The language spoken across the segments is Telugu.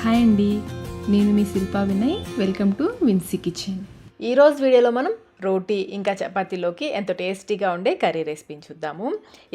హాయ్ అండి, నేను మీ Shilpa Vinay. Welcome to Vincy kitchen. ఈరోజు వీడియోలో మనం రోటీ ఇంకా చపాతీలోకి ఎంతో టేస్టీగా ఉండే కర్రీ రెసిపీని చూద్దాము.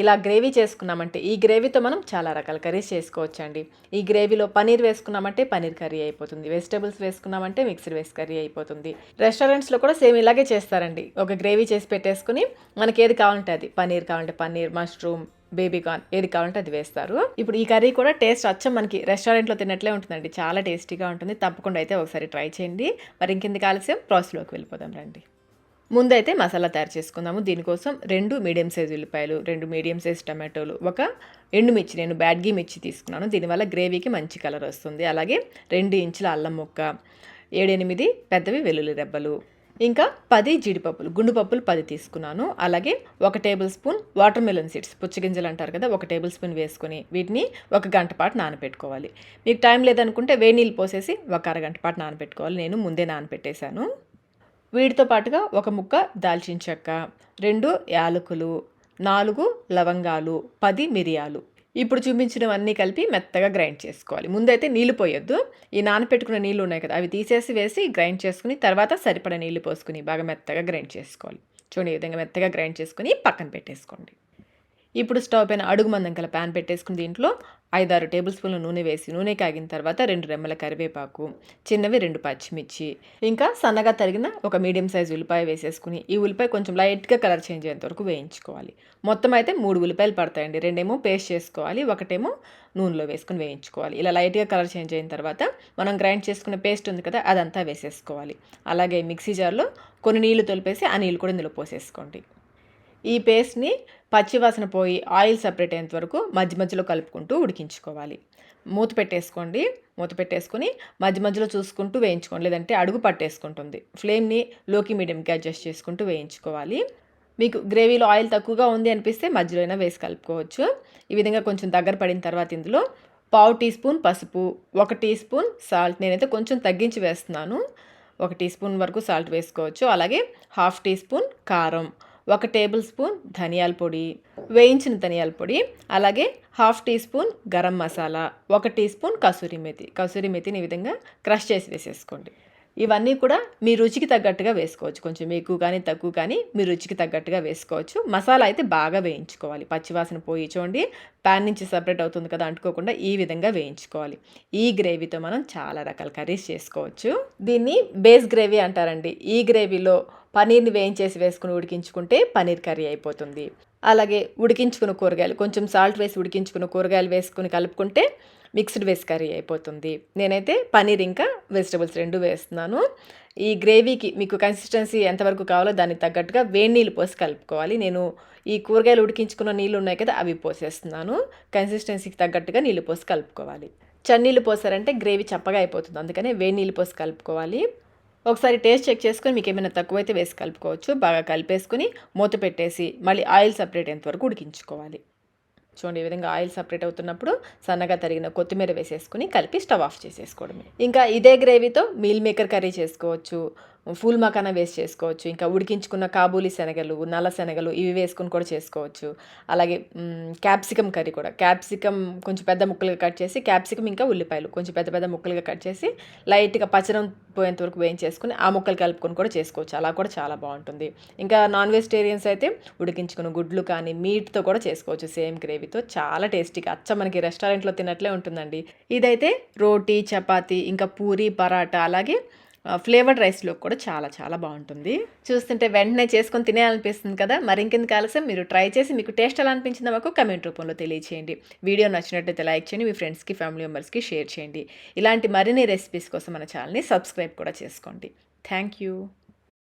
ఇలా గ్రేవీ చేసుకున్నామంటే ఈ గ్రేవీతో మనం చాలా రకాల కర్రీస్ చేసుకోవచ్చండి. ఈ గ్రేవీలో పనీర్ వేసుకున్నామంటే పనీర్ కర్రీ అయిపోతుంది, వెజిటేబుల్స్ వేసుకున్నామంటే మిక్స్డ్ వెజ్ కర్రీ అయిపోతుంది. రెస్టారెంట్స్లో కూడా సేమ్ ఇలాగే చేస్తారండి. ఒక గ్రేవీ చేసి పెట్టేసుకుని మనకి ఏది కావాలంటే అది, పనీర్ కావాలంటే పన్నీర్, మష్రూమ్, బేబీకార్న్ ఏది కావాలంటే అది వేస్తారు. ఇప్పుడు ఈ కర్రీ కూడా టేస్ట్ అచ్చం మనకి రెస్టారెంట్లో తిన్నట్లే ఉంటుందండి. చాలా టేస్టీగా ఉంటుంది. తప్పకుండా అయితే ఒకసారి ట్రై చేయండి. మరి ఇంకెందుకు ఆలస్యం, ప్రాసెస్లోకి వెళ్ళిపోదాం రండి. ముందైతే మసాలా తయారు చేసుకుందాము. దీనికోసం 2 మీడియం సైజ్ ఉల్లిపాయలు, 2 మీడియం సైజ్ టమాటోలు, ఒక ఎండుమిర్చి, నేను బ్యాడ్గీ మిర్చి తీసుకున్నాను. దీనివల్ల గ్రేవీకి మంచి కలర్ వస్తుంది. అలాగే 2 ఇంచుల అల్లం ముక్క, 7-8 పెద్దవి వెల్లుల్లి రెబ్బలు, ఇంకా 10 జీడిపప్పులు, గుండు పప్పులు 10 తీసుకున్నాను. అలాగే 1 tablespoon watermelon seeds, పుచ్చగింజలు అంటారు కదా, 1 టేబుల్ స్పూన్ వేసుకొని వీటిని 1 గంట పాటు నానబెట్టుకోవాలి. మీకు టైం లేదనుకుంటే వేడి నీళ్ళు పోసేసి 1 అరగంట పాటు నానబెట్టుకోవాలి. నేను ముందే నానబెట్టేశాను. వీటితో పాటుగా 1 ముక్క దాల్చిన చెక్క, 2 యాలకులు, 4 లవంగాలు, 10 మిరియాలు. ఇప్పుడు చూపించినవన్నీ కలిపి మెత్తగా గ్రైండ్ చేసుకోవాలి. ముందైతే నీళ్లు పోయొద్దు. ఈ నానపెట్టుకున్న నీళ్ళు ఉన్నాయి కదా, అవి తీసేసి వేసి గ్రైండ్ చేసుకుని తర్వాత సరిపడా నీళ్లు పోసుకుని బాగా మెత్తగా గ్రైండ్ చేసుకోవాలి. చూడండి, ఈ విధంగా మెత్తగా గ్రైండ్ చేసుకుని పక్కన పెట్టేసుకోండి. ఇప్పుడు స్టవ్ పైన అడుగు మందం గల ప్యాన్ పెట్టేసుకుని దీంట్లో 5-6 టేబుల్ స్పూన్ల నూనె వేసి, నూనె కాగిన తర్వాత 2 రెమ్మల కరివేపాకు, చిన్నవి 2 పచ్చిమిర్చి, ఇంకా సన్నగా తరిగిన 1 మీడియం సైజు ఉల్లిపాయ వేసేసుకుని ఈ ఉల్లిపాయ కొంచెం లైట్గా కలర్ చేంజ్ అయ్యేంత వరకు వేయించుకోవాలి. మొత్తం అయితే 3 ఉల్లిపాయలు పడతాయండి. 2 పేస్ట్ చేసుకోవాలి, 1 నూనెలో వేసుకుని వేయించుకోవాలి. ఇలా లైట్గా కలర్ చేంజ్ అయిన తర్వాత మనం గ్రైండ్ చేసుకున్న పేస్ట్ ఉంది కదా, అదంతా వేసేసుకోవాలి. అలాగే మిక్సీ జార్లో కొన్ని నీళ్లు తొలిపేసి ఆ నీళ్ళు కూడా ఇందులో పోసేసుకోండి. ఈ పేస్ట్ని పచ్చివాసన పోయి ఆయిల్ సపరేట్ అయ్యేంత వరకు మధ్య మధ్యలో కలుపుకుంటూ ఉడికించుకోవాలి. మూత పెట్టేసుకోండి. మూత పెట్టేసుకొని మధ్య మధ్యలో చూసుకుంటూ వేయించుకోండి, లేదంటే అడుగు పట్టేసుకుంటుంది. ఫ్లేమ్ని లోకి మీడియంకి అడ్జస్ట్ చేసుకుంటూ వేయించుకోవాలి. మీకు గ్రేవీలో ఆయిల్ తక్కువగా ఉంది అనిపిస్తే మధ్యలో అయినా వేసి కలుపుకోవచ్చు. ఈ విధంగా కొంచెం దగ్గర పడిన తర్వాత ఇందులో 1/2 టీ స్పూన్ పసుపు, 1 టీ స్పూన్ సాల్ట్, నేనైతే కొంచెం తగ్గించి వేస్తున్నాను. 1 టీ స్పూన్ వరకు సాల్ట్ వేసుకోవచ్చు. అలాగే 1/2 టీ స్పూన్ కారం, 1 టేబుల్ స్పూన్ ధనియాల పొడి, వేయించిన ధనియాల పొడి, అలాగే 1/2 teaspoon garam masala, 1 teaspoon kasuri మెతిని ఈ విధంగా క్రష్ చేసి వేసేసుకోండి. ఇవన్నీ కూడా మీ రుచికి తగ్గట్టుగా వేసుకోవచ్చు. కొంచెం ఎక్కువ కానీ తక్కువ కానీ మీ రుచికి తగ్గట్టుగా వేసుకోవచ్చు. మసాలా అయితే బాగా వేయించుకోవాలి, పచ్చివాసన పోయి. చూడండి, ప్యాన్ నుంచి సపరేట్ అవుతుంది కదా, అంటుకోకుండా ఈ విధంగా వేయించుకోవాలి. ఈ గ్రేవీతో మనం చాలా రకాల కర్రీస్ చేసుకోవచ్చు. దీన్ని బేస్ గ్రేవీ అంటారండి. ఈ గ్రేవీలో పనీర్ని వేయించేసి వేసుకుని ఉడికించుకుంటే పనీర్ కర్రీ అయిపోతుంది. అలాగే ఉడికించుకున్న కూరగాయలు, కొంచెం సాల్ట్ వేసి ఉడికించుకున్న కూరగాయలు వేసుకుని కలుపుకుంటే మిక్స్డ్ వెజ్ కర్రీ అయిపోతుంది. నేనైతే పనీర్ ఇంకా వెజిటబుల్స్ 2 వేస్తున్నాను. ఈ గ్రేవీకి మీకు కన్సిస్టెన్సీ ఎంతవరకు కావాలో దానికి తగ్గట్టుగా వేడి నీళ్ళు పోసి కలుపుకోవాలి. నేను ఈ కూరగాయలు ఉడికించుకున్న నీళ్ళు ఉన్నాయి కదా, అవి పోసేస్తున్నాను. కన్సిస్టెన్సీకి తగ్గట్టుగా నీళ్ళు పోసి కలుపుకోవాలి. చన్నీళ్ళు పోసారంటే గ్రేవీ చప్పగా అయిపోతుంది, అందుకనే వేడి నీళ్ళు పోసి కలుపుకోవాలి. ఒకసారి టేస్ట్ చెక్ చేసుకొని మీకు ఏమైనా తక్కువైతే వేసి కలుపుకోవచ్చు. బాగా కలిపేసుకుని మూత పెట్టేసి మళ్ళీ ఆయిల్ సపరేట్ అయ్యేంత వరకు ఉడికించుకోవాలి. చూడండి, ఈ విధంగా ఆయిల్ సపరేట్ అవుతున్నప్పుడు సన్నగా తరిగిన కొత్తిమీర వేసేసుకుని కలిపి స్టవ్ ఆఫ్ చేసేసుకోవడమే. ఇంకా ఇదే గ్రేవీతో మీల్ మేకర్ కర్రీ చేసుకోవచ్చు, ఫూల్ మకానా వేసి చేసుకోవచ్చు, ఇంకా ఉడికించుకున్న కాబూలీ శనగలు, నల్ల శనగలు ఇవి వేసుకుని కూడా చేసుకోవచ్చు. అలాగే క్యాప్సికమ్ కర్రీ కూడా, క్యాప్సికమ్ కొంచెం పెద్ద ముక్కలుగా కట్ చేసి, క్యాప్సికమ్ ఇంకా ఉల్లిపాయలు కొంచెం పెద్ద పెద్ద ముక్కలుగా కట్ చేసి లైట్గా పచ్చడం పోయేంత వరకు వేయించేసుకుని ఆ ముక్కలు కలుపుకొని కూడా చేసుకోవచ్చు. అలా కూడా చాలా బాగుంటుంది. ఇంకా నాన్ వెజిటేరియన్స్ అయితే ఉడికించుకున్న గుడ్లు కానీ మీట్తో కూడా చేసుకోవచ్చు. సేమ్ గ్రేవీతో చాలా టేస్టీగా అచ్చ మనకి రెస్టారెంట్లో తిన్నట్లే ఉంటుందండి. ఇదైతే రోటీ, చపాతీ, ఇంకా పూరి, పరాటా, అలాగే ఫ్లేవర్డ్ రైస్లో కూడా చాలా చాలా బాగుంటుంది. చూస్తుంటే వెంటనే చేసుకొని తినేయాలనిపిస్తుంది కదా. మరి ఇంకెందుకు ఆలస్యం, మీరు ట్రై చేసి మీకు టేస్ట్ ఎలా అనిపించిందో మాకు కమెంట్ రూపంలో తెలియచేయండి. వీడియో నచ్చినట్లయితే లైక్ చేయండి, మీ ఫ్రెండ్స్కి, ఫ్యామిలీ మెంబర్స్కి షేర్ చేయండి. ఇలాంటి మరిన్ని రెసిపీస్ కోసం మన ఛానల్ని సబ్స్క్రైబ్ కూడా చేసుకోండి. Thank you.